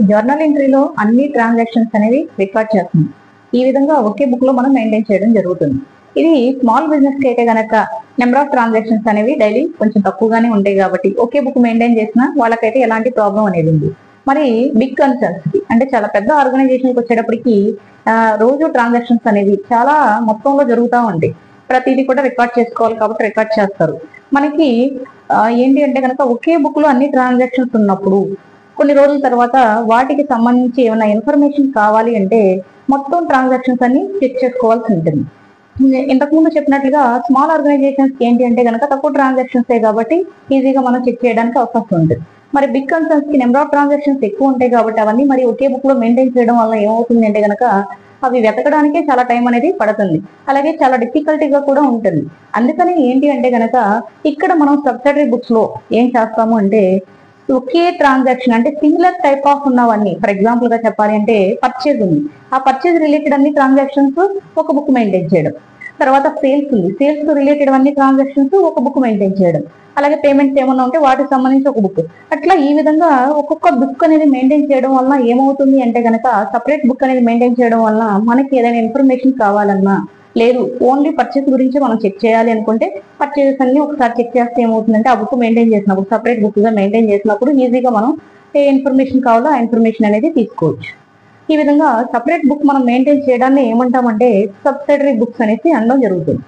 Journal ఎంట్రీలో అన్ని transactions అనేవి record చేస్తుంది. ఈ విధంగా ఒకే బుక్ లో మనం మెయింటైన్ చేయడం జరుగుతుంది. ఇది స్మాల్ బిజినెస్ కి అయితే గనక నెంబర్ ఆఫ్ ట్రాన్సాక్షన్స్ అనేవి డైలీ కొంచెం తక్కువగానే ఉంటాయి కాబట్టి ఒకే బుక్ మెయింటైన్ చేసినా వాళ్ళకైతే ఎలాంటి ప్రాబ్లం అనేది ఉంది. మరి బిగ్ కన్సర్న్స్ కి అంటే చాలా పెద్ద ఆర్గనైజేషన్ కి వచ్చేటప్పటికి రోజు ట్రాన్సాక్షన్స్ అనేవి చాలా మొత్తంలో జరుగుతూ ఉంటాయి. ప్రతిదీ కూడా రికార్డ్ చేసుకోవాలి కాబట్టి రికార్డ్ చేస్తారు. మనకి ఏంటి అంటే కనుక ఒకే బుక్ లో అన్ని ట్రాన్సాక్షన్స్ ఉన్నప్పుడు కొన్ని రోజుల తర్వాత వాటికి సంబంధించి ఏమైనా ఇన్ఫర్మేషన్ కావాలి అంటే మొత్తం ట్రాన్సాక్షన్స్ అన్ని చెక్ చేసుకోవాల్సి ఉంటుంది. ఇంతకుముందు చెప్పినట్లుగా స్మాల్ ఆర్గనైజేషన్స్ ఏంటి అంటే కనుక తక్కువ ట్రాన్సాక్షన్స్ కాబట్టి ఈజీగా మనం చెక్ చేయడానికి అవకాశం ఉంటుంది. మరి బిగ్ కన్సర్న్స్ కి నెంబర్ ఆఫ్ ట్రాన్సాక్షన్స్ ఎక్కువ ఉంటాయి కాబట్టి అవన్నీ మరి ఒకే బుక్ లో మెయింటైన్ చేయడం వల్ల ఏమవుతుంది అంటే కనుక అవి వెతకడానికే చాలా టైం అనేది పడుతుంది. అలాగే చాలా డిఫికల్టీగా కూడా ఉంటుంది. అందుకని ఏంటి అంటే కనుక ఇక్కడ మనం సబ్సిడరీ బుక్స్ లో ఏం చేస్తాము అంటే ఒకే ట్రాన్సాక్షన్ అంటే సిమిలర్ టైప్ ఆఫ్ ఉన్నవన్నీ, ఫర్ ఎగ్జాంపుల్ గా చెప్పాలి అంటే పర్చేజ్ ఉంది, ఆ పర్చేజ్ రిలేటెడ్ అన్ని ట్రాన్సాక్షన్స్ ఒక బుక్ మెయింటైన్ చేయడం. తర్వాత సేల్స్ ఉంది, సేల్స్ తో రిలేటెడ్ అన్ని ట్రాన్సాక్షన్స్ ఒక బుక్ మెయింటైన్ చేయడం. అలాగే పేమెంట్స్ ఏమన్నా ఉంటే వాటికి సంబంధించి ఒక బుక్. అట్లా ఈ విధంగా ఒక్కొక్క బుక్ అనేది మెయింటైన్ చేయడం వల్ల ఏమవుతుంది అంటే కనుక సపరేట్ బుక్ అనేది మెయింటైన్ చేయడం వల్ల మనకి ఏదైనా ఇన్ఫర్మేషన్ కావాలన్నా లేదు ఓన్లీ పర్చేస్ గురించి మనం చెక్ చేయాలి అనుకుంటే పర్చేసెస్ అన్ని ఒకసారి చెక్ చేస్తే ఏమవుతుందంటే ఆ బుక్ మెయింటైన్ చేసినప్పుడు సపరేట్ బుక్ గా మెయింటైన్ చేసినప్పుడు ఈజీగా మనం ఏ ఇన్ఫర్మేషన్ కావాలో ఆ ఇన్ఫర్మేషన్ అనేది తీసుకోవచ్చు. ఈ విధంగా సపరేట్ బుక్ మనం మెయింటైన్ చేయడాన్ని ఏమంటామంటే సబ్సిడరీ బుక్స్ అనేసి అనడం జరుగుతుంది.